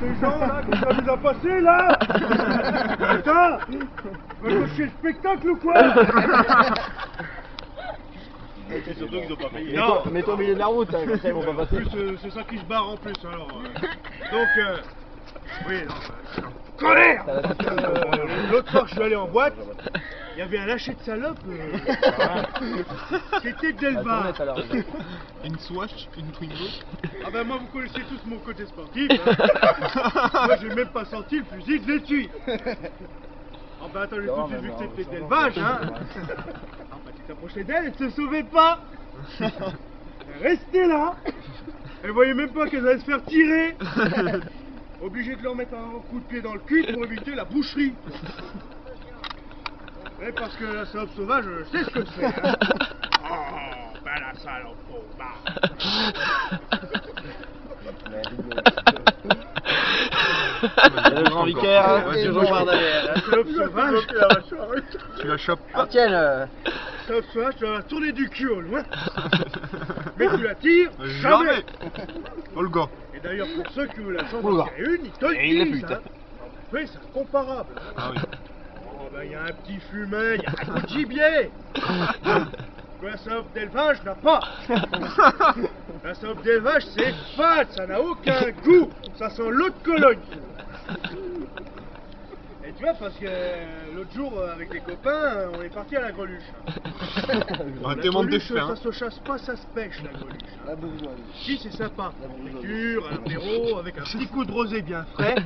ces gens là qui s'amusent à passer là. Putain, veulent gaucher le spectacle ou quoi? C'est surtout qu'ils ont pas payé. Mets-toi au milieu de la route, hein, comme ça ils vont pas passer. C'est ça qui se barre en plus alors. Donc, oui, non, je suis en colère. L'autre soir que je suis allé en boîte, il y avait un lâcher de salope. C'était d'élevage. Une Swatch, une Twingo. Ah ben moi vous connaissez tous mon côté sportif. Hein. Moi j'ai même pas senti le fusil de l'étui. Ah ben attends, j'ai tout de suite vu que c'était d'élevage. Hein. Ah ben tu t'approchais d'elle et ne se sauvait pas. Restez là. Elle voyait même pas qu'elle allait se faire tirer. Obligé de leur mettre un coup de pied dans le cul pour éviter la boucherie. Ouais, parce que la salope sauvage, je sais ce que c'est. Hein. Oh, ben la salope sauvage. Le grand vicaire, toujours par derrière. La salope sauvage, Tu la chopes Ah tiens, la salope sauvage, tu vas la tourner du cul au loin. Mais tu la tires jamais. Olga. Et d'ailleurs, pour ceux qui ont la chance d'en tirer une, ils te le disent. Hein. Oui, c'est incomparable. Ah oui. Oh ben, il y a un petit fumet, il y a un coup de gibier. Que la salope d'élevage n'a pas. La salope d'élevage, c'est fade, ça n'a aucun goût. Ça sent l'eau de Cologne. Et tu vois, parce que l'autre jour, avec les copains, on est parti à la Greluche. On La te demande de Greluche, faire. ça se chasse pas, ça se pêche, la Greluche. la bourgeoisie. Si, c'est sympa. Friture, à l'apéro, avec un petit coup de rosé bien frais,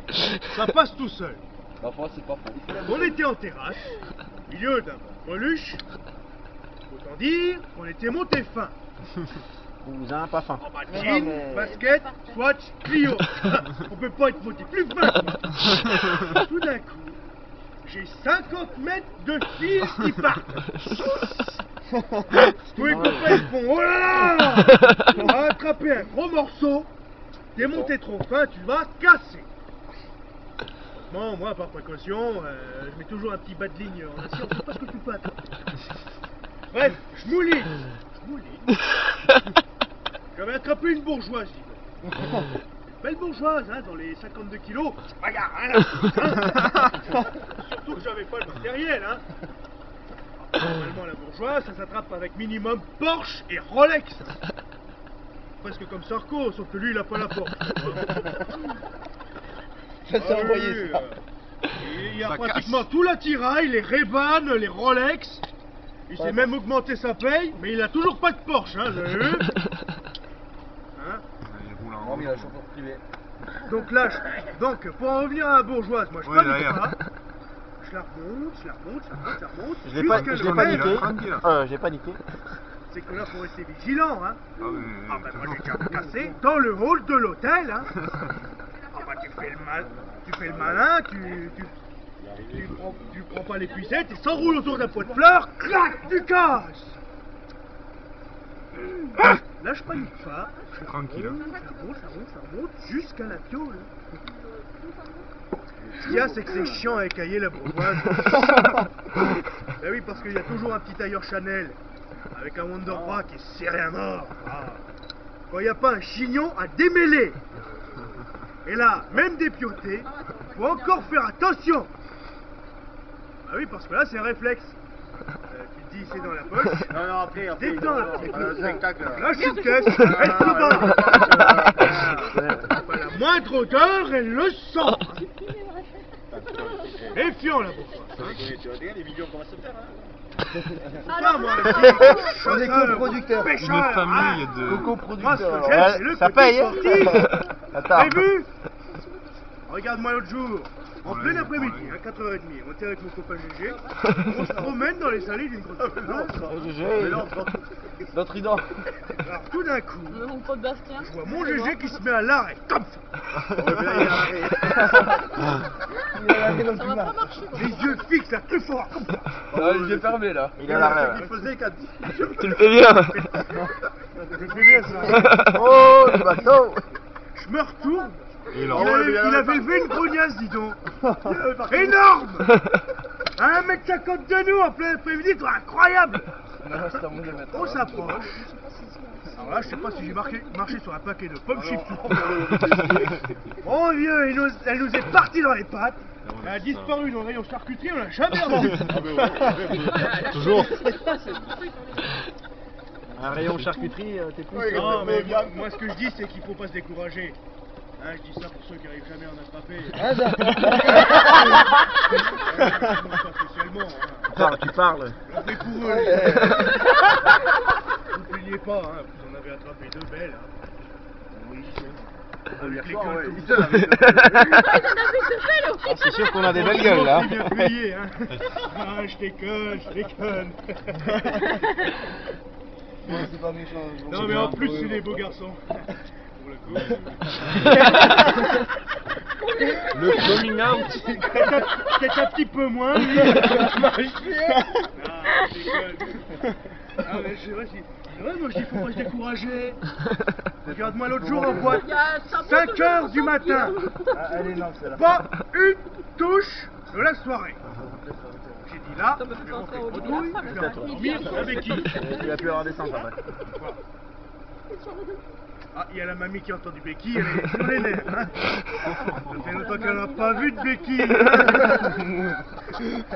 ça passe tout seul. Parfois c'est pas faux. On était en terrasse, au milieu d'un Greluche. Autant dire qu'on était monté fin. Cousin, pas fin. En bas de jean, basket, Swatch, Clio. On peut pas être monté plus fin. Tout d'un coup, j'ai 50 mètres de fil qui partent. Tous les copains ils font oh là là. On va attraper un gros morceau. T'es monté trop fin, tu vas casser. Bon, moi, par précaution, je mets toujours un petit bas de ligne en acier, on sait pas ce que tu peux attendre. Bref, je mouline. J'avais attrapé une bourgeoise, dis donc. Belle bourgeoise, hein, dans les 52 kilos. Regarde, hein, surtout que j'avais pas le matériel, hein. Normalement, la bourgeoise, ça s'attrape avec minimum Porsche et Rolex. Presque comme Sarko, sauf que lui, il a pas la Porsche. Ça s'est envoyé ça. Il y a Ça pratiquement casse. tout l'attirail, les Ray-Ban, les Rolex. Il s'est même augmenté sa paye, mais il a toujours pas de Porsche, hein, vous avez vu? Hein? Oh, mais il a un chauffeur privé. Donc là, donc pour en revenir à la bourgeoise, moi je Ouais, panique derrière. pas. Je la remonte, je la remonte, je la remonte, je la remonte. Je l'ai pas, jusqu'à je le l'ai pas rêve, niqué. tranquille. J'ai paniqué. c'est que là, faut rester vigilant, hein. Ah oui, Ah ben moi j'ai déjà cassé dans le hall de l'hôtel, hein. Ah bah tu fais le malin, tu prends pas les pucettes, et s'enroule autour d'un pot de fleurs, clac, tu casses. Là je panique pas, je Tranquille. remonte jusqu'à la piole. Ce qu'il y a, c'est que c'est chiant à écailler la bourgeoise. Ben oui, parce qu'il y a toujours un petit tailleur Chanel avec un Wonderbra qui est serré à mort. Ah. Quand il n'y a pas un chignon à démêler. Et là, même dépioté, faut encore faire attention. Ah oui, parce que là, c'est un réflexe. Tu te dis, c'est dans la poche. Non, après, Détends la spectacle. lâche une caisse, reste bas. Enfin, la moindre odeur, elle le sent. Méfiant la bourgeoise. Tu regardes les vidéos comment se faire, hein? Ça, moi, On est coproducteurs. Une famille de... Moi, ce Coproducteurs. que j'aime, c'est le Ça côté paye, hein? sportif. Attends. T'as vu? Regarde-moi l'autre jour, en plein après-midi, à 4h30, on était avec mon copain GG, on se promène dans les allées d'une grosse Notre ident. Alors tout d'un coup, Mon pote Bastien. je vois mon GG qui se met à l'arrêt, comme ça. Ça va pas marcher. Les yeux fixes, là, très fort, comme ça. Les yeux fermés là. Il est à l'arrêt. Il faisait qu'à 10. Tu le fais bien. Je fais bien ça. Oh, le bateau. Je me retourne. Et Il là, avait levé une grognasse, dis donc. Énorme. À 1m50 de nous, en plein après-midi, toi, incroyable. On s'approche. Alors là, je sais pas si j'ai marché sur un paquet de pommes chips. Mon vieux, elle nous est partie dans les pattes. Elle a disparu dans le rayon charcuterie, on l'a jamais revue. Toujours. Un rayon charcuterie, t'es plus. Non, mais moi, ce que je dis, c'est qu'il faut pas se décourager. Hein, je dis ça pour ceux qui arrivent jamais à en attraper. Pas spécialement. Hein. Tu parles. Mais pour eux. Vous plaignez pas, hein, vous en avez attrapé deux belles. Hein. Oui, avec les gueules C'est sûr qu'on a des belles gueules là. bien payé, hein. Ah, je déconne. C'est pas méchant. Non, mais en plus, c'est des beaux garçons. Pour le coup. Le coming out. Peut-être un petit peu moins, lui. Ah, je déconne. Ah, mais c'est vrai, moi je dis faut pas se décourager. Regarde-moi l'autre jour en boîte, 5 heures du matin. Elle est lente celle-là. Pas une touche de la soirée. J'ai dit là, je vais rentrer au douille, je vais dormir sur la béquille. Tu vas plus avoir des sens après. Ah, il y a la mamie qui entend du béquille, elle est sur les nerfs. Hein. Ça fait longtemps qu'elle n'a pas vu de béquille. Hein.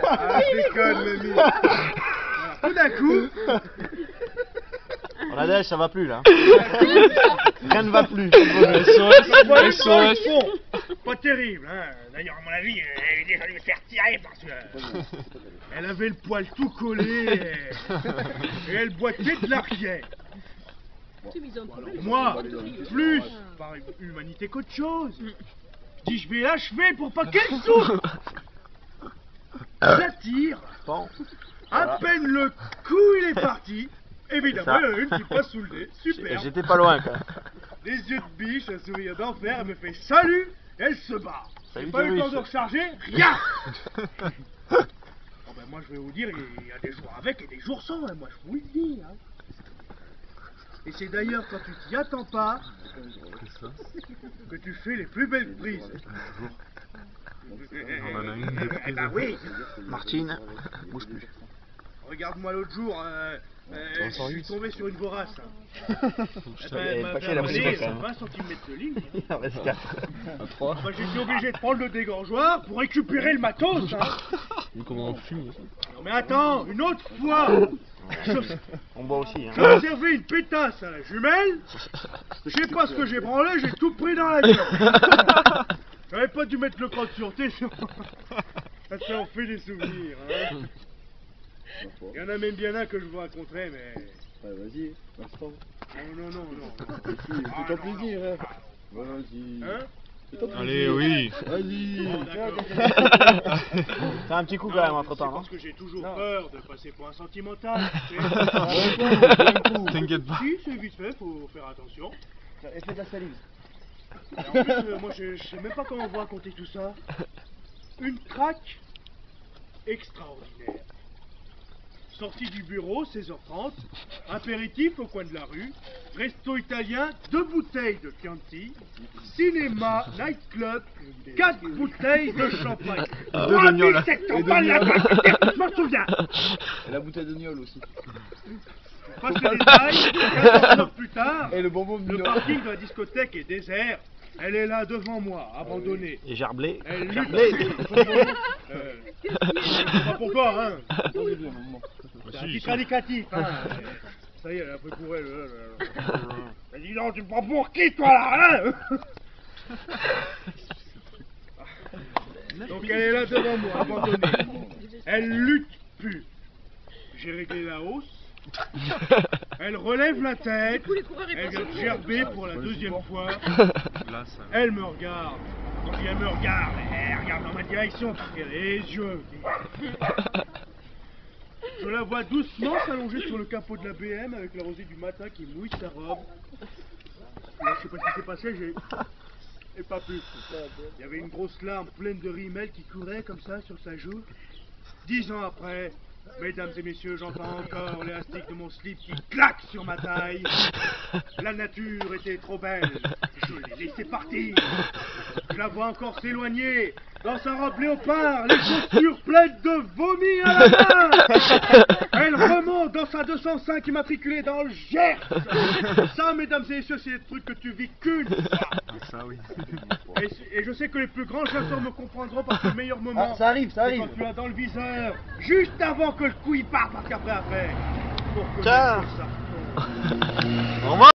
Ah, je déconne, mamie. Voilà. Tout d'un coup, On a neige, ça va plus là. Rien ne va plus. SOS. Pas terrible, hein. D'ailleurs, à mon avis, elle est déjà dû se faire tirer parce que elle avait le poil tout collé et elle boitait de l'arrière. Moi, plus par humanité qu'autre chose. Je dis, je vais l'achever pour pas qu'elle souffre. J'attire. À peine le coup il est parti. Évidemment, il y en a une qui passe sous le nez. Super. J'étais pas loin quand même. Les yeux de biche, un sourire d'enfer, elle me fait salut et elle se barre. J'ai pas eu le temps de recharger, rien. Bon ben moi je vais vous dire, il y a des jours avec et des jours sans, hein. Moi je vous le dis. Hein. Et c'est d'ailleurs quand tu t'y attends pas que tu fais les plus belles prises. On en a une des prises. Bah oui. Martine, bouge plus. Regarde-moi l'autre jour, je suis tombé sur une vorace. Hein. Elle m'a paquet, la volé musique, quand même. 20 cm de ligne. Il reste 4. 3. Bah, j'ai été obligé de prendre le dégorgeoir pour récupérer le matos. Hein. Comment on fume aussi. Non mais attends, une autre fois, On boit aussi. j'ai Hein. observé une pétasse à la jumelle. Je sais pas ce que j'ai branlé, j'ai tout pris dans la gueule. J'aurais pas dû mettre le code de sûreté. Ça en fait des souvenirs. Hein. Il y en a même bien un que je vous raconterai, mais... Vas-y, l'instant. Non. Fais-toi plaisir, hein. Vas-y. Hein? Allez, oui. Vas-y. Bon, d'accord. C'est un petit coup quand même entre C'est temps. parce que j'ai toujours peur de passer pour un sentimental. Tu sais. T'inquiète pas. Si, c'est vite fait, faut faire attention. Effet de la salive. Et en plus, moi je sais même pas comment vous raconter tout ça. Une craque extraordinaire. Sortie du bureau, 16h30, apéritif au coin de la rue, resto italien, 2 bouteilles de Chianti, cinéma, nightclub, 4 bouteilles de champagne. 3700 balles la boîte, je m'en souviens. Et la bouteille de gnôle aussi. Passe les détails, 14 heures plus tard, Et le bonbon de le gnôle. parking de la discothèque est désert. Elle est là devant moi, abandonnée. Et gerblé. Elle Gerblé. pas pour toi, hein. C'est un Si, titre si. indicatif, hein. Ça y est, elle a pris pour elle. Elle dit non, tu me prends pour qui, toi, là, hein. Donc elle est là devant moi, abandonnée. Elle lutte plus. J'ai réglé la hausse. Elle relève la tête. Elle vient de gerber pour la deuxième fois. Là, ça... Elle me regarde. Quand elle me regarde, elle regarde dans ma direction parce qu'elle a les yeux. Je la vois doucement s'allonger sur le capot de la BM avec la rosée du matin qui mouille sa robe. Là, je sais pas ce qui s'est passé, j'ai pas pu. Il y avait une grosse larme pleine de rimel qui courait comme ça sur sa joue. 10 ans après, mesdames et messieurs, j'entends encore l'élastique de mon slip qui claque sur ma taille. La nature était trop belle. Je l'ai laissé partir. Je la vois encore s'éloigner dans sa robe léopard, les chaussures pleines de vomi à la main. Elle remonte dans sa 205 immatriculée dans le Gers. Ça, mesdames et messieurs, c'est des trucs que tu vis qu'une fois. Ça, oui. Et je sais que les plus grands chasseurs me comprendront parce que le meilleur moment, Ah, ça arrive, ça c'est arrive. quand tu l'as dans le viseur, juste avant que le coup il parte, parce qu'après, pour connaître Tiens. ça. Au revoir.